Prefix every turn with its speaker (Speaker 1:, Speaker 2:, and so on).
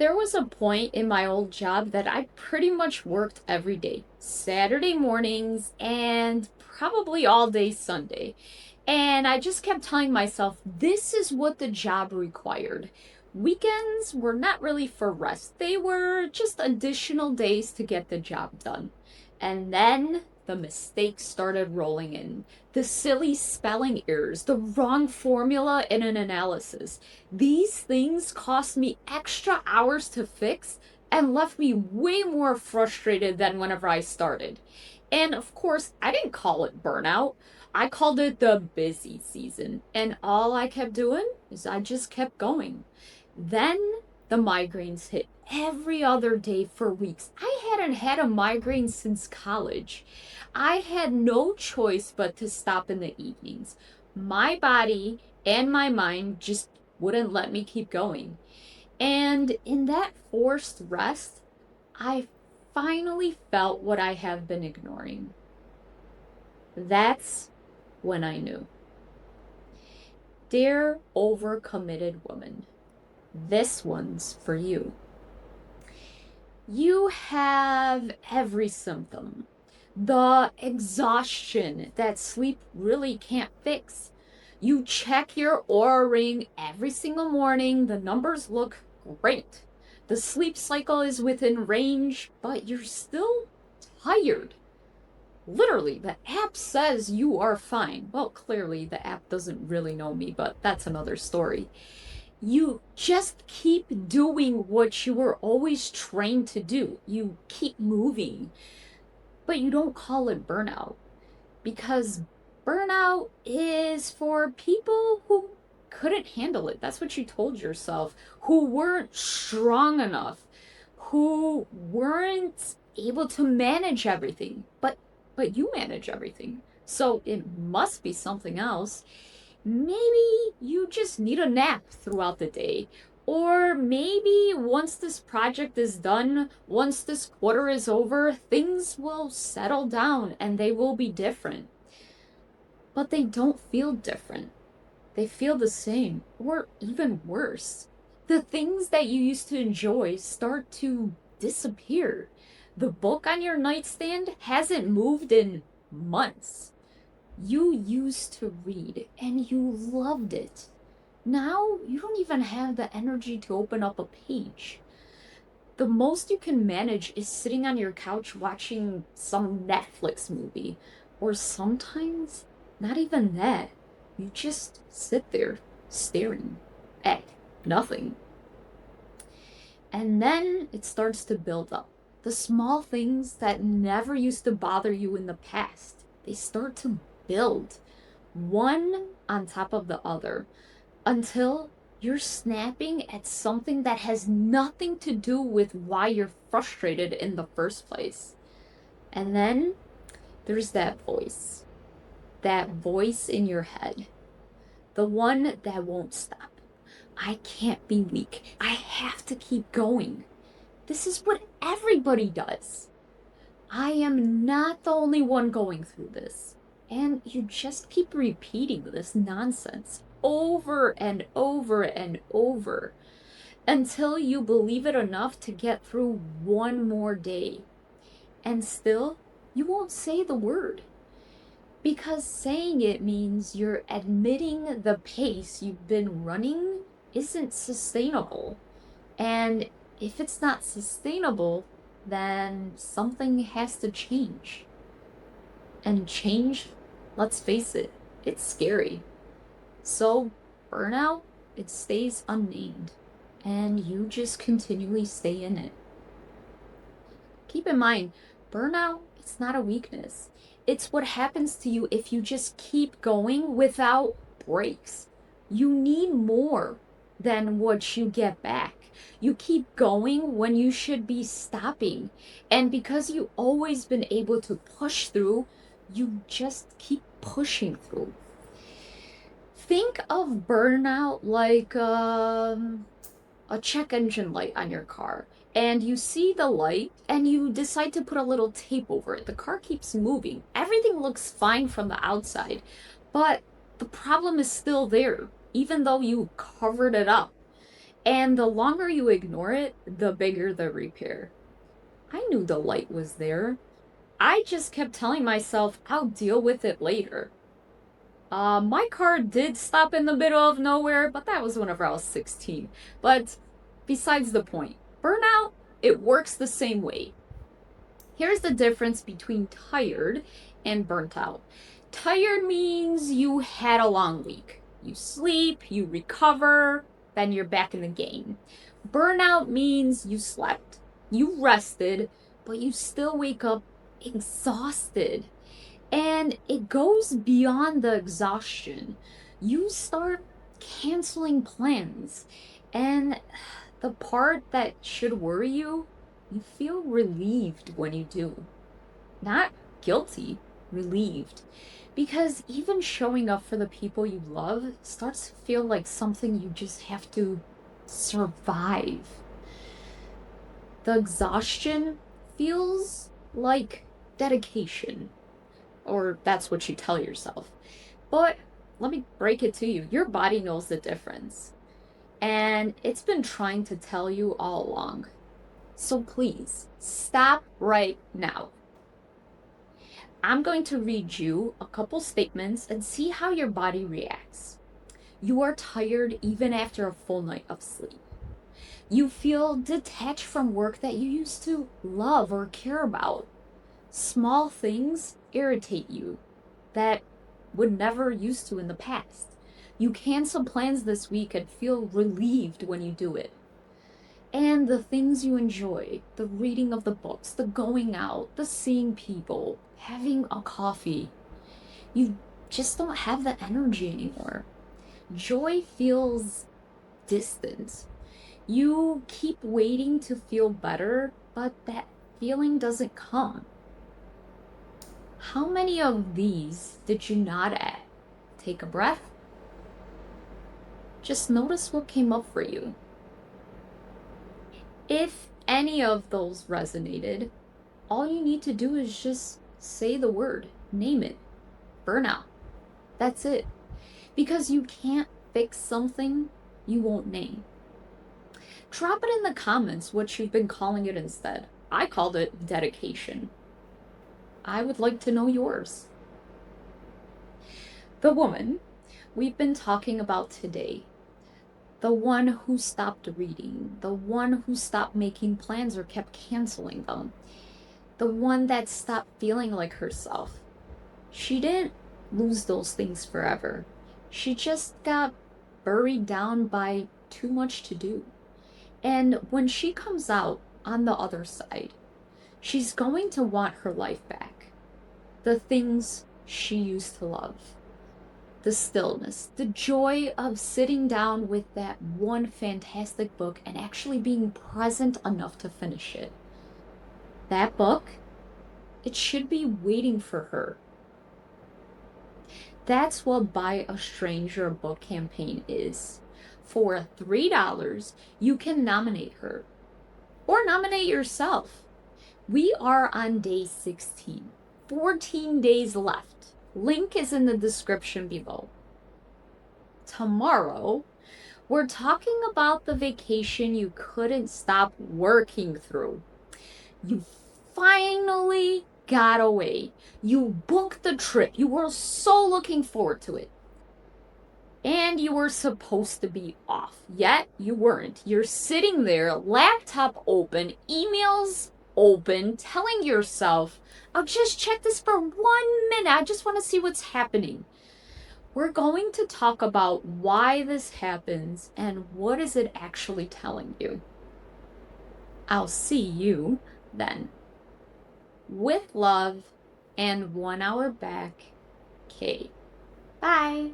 Speaker 1: There was a point in my old job that I pretty much worked every day, Saturday mornings and probably all day Sunday. And I just kept telling myself, this is what the job required. Weekends were not really for rest, they were just additional days to get the job done. And then the mistakes started rolling in. The silly spelling errors, the wrong formula in an analysis. These things cost me extra hours to fix and left me way more frustrated than whenever I started. And of course, I didn't call it burnout. I called it the busy season. And all I kept doing is I just kept going. Then the migraines hit every other day for weeks. I hadn't had a migraine since college. I had no choice but to stop in the evenings. My body and my mind just wouldn't let me keep going. And in that forced rest, I finally felt what I have been ignoring. That's when I knew. Dear overcommitted woman, this one's for you. You have every symptom. The exhaustion that sleep really can't fix. You check your Aura ring every single morning. The numbers look great. The sleep cycle is within range, but you're still tired. Literally, the app says you are fine. Well, clearly, the app doesn't really know me, but that's another story. You just keep doing what you were always trained to do. You keep moving, but you don't call it burnout because burnout is for people who couldn't handle it. That's what you told yourself, who weren't strong enough, who weren't able to manage everything. But you manage everything. So it must be something else. Maybe you just need a nap throughout the day. Or maybe once this project is done, once this quarter is over, things will settle down and they will be different. But they don't feel different. They feel the same, or even worse. The things that you used to enjoy start to disappear. The book on your nightstand hasn't moved in months. You used to read and you loved it. Now you don't even have the energy to open up a page. The most you can manage is sitting on your couch watching some Netflix movie, or sometimes not even that. You just sit there staring at nothing. And then it starts to build up. The small things that never used to bother you in the past, they start to build one on top of the other until you're snapping at something that has nothing to do with why you're frustrated in the first place. And then there's that voice in your head, the one that won't stop. I can't be weak. I have to keep going. This is what everybody does. I am not the only one going through this. And you just keep repeating this nonsense over and over and over until you believe it enough to get through one more day. And still, you won't say the word. Because saying it means you're admitting the pace you've been running isn't sustainable. And if it's not sustainable, then something has to change. And change, let's face it, it's scary. So, burnout, it stays unnamed. And you just continually stay in it. Keep in mind, burnout, it's not a weakness. It's what happens to you if you just keep going without breaks. You need more than what you get back. You keep going when you should be stopping. And because you've always been able to push through, you just keep pushing through. Think of burnout like a check engine light on your car. And you see the light and you decide to put a little tape over it. The car keeps moving. Everything looks fine from the outside, but the problem is still there, even though you covered it up. And the longer you ignore it, the bigger the repair. I knew the light was there. I just kept telling myself I'll deal with it later. My car did stop in the middle of nowhere, but that was whenever I was 16. But besides the point, burnout, it works the same way. Here's the difference between tired and burnt out. Tired means you had a long week. You sleep, you recover, then you're back in the game. Burnout means you slept, you rested, but you still wake up exhausted. And it goes beyond the exhaustion. You start canceling plans. And the part that should worry you, you feel relieved when you do. Not guilty, relieved. Because even showing up for the people you love starts to feel like something you just have to survive. The exhaustion feels like dedication, or that's what you tell yourself. But let me break it to you, your body knows the difference. And it's been trying to tell you all along. So please, stop right now. I'm going to read you a couple statements and see how your body reacts. You are tired even after a full night of sleep. You feel detached from work that you used to love or care about. Small things irritate you that would never used to in the past. You cancel plans this week and feel relieved when you do it. And the things you enjoy, the reading of the books, the going out, the seeing people, having a coffee, you just don't have the energy anymore. Joy feels distant. You keep waiting to feel better, but that feeling doesn't come. How many of these did you nod at? Take a breath. Just notice what came up for you. If any of those resonated, all you need to do is just say the word, name it, burnout. That's it. Because you can't fix something you won't name. Drop it in the comments what you've been calling it instead. I called it dedication. I would like to know yours. The woman we've been talking about today, the one who stopped reading, the one who stopped making plans or kept canceling them, the one that stopped feeling like herself. She didn't lose those things forever. She just got buried down by too much to do. And when she comes out on the other side, she's going to want her life back. The things she used to love. The stillness, the joy of sitting down with that one fantastic book and actually being present enough to finish it. That book, it should be waiting for her. That's what Buy a Stranger a Book campaign is. For $3, you can nominate her or nominate yourself. We are on day 16, 14 days left. Link is in the description below. Tomorrow, we're talking about the vacation you couldn't stop working through. You finally got away. You booked the trip. You were so looking forward to it. And you were supposed to be off, yet you weren't. You're sitting there, laptop open, emails open, telling yourself, I'll just check this for 1 minute. I just want to see what's happening. We're going to talk about why this happens and what is it actually telling you. I'll see you then. With love and 1 hour back, Kate. Bye.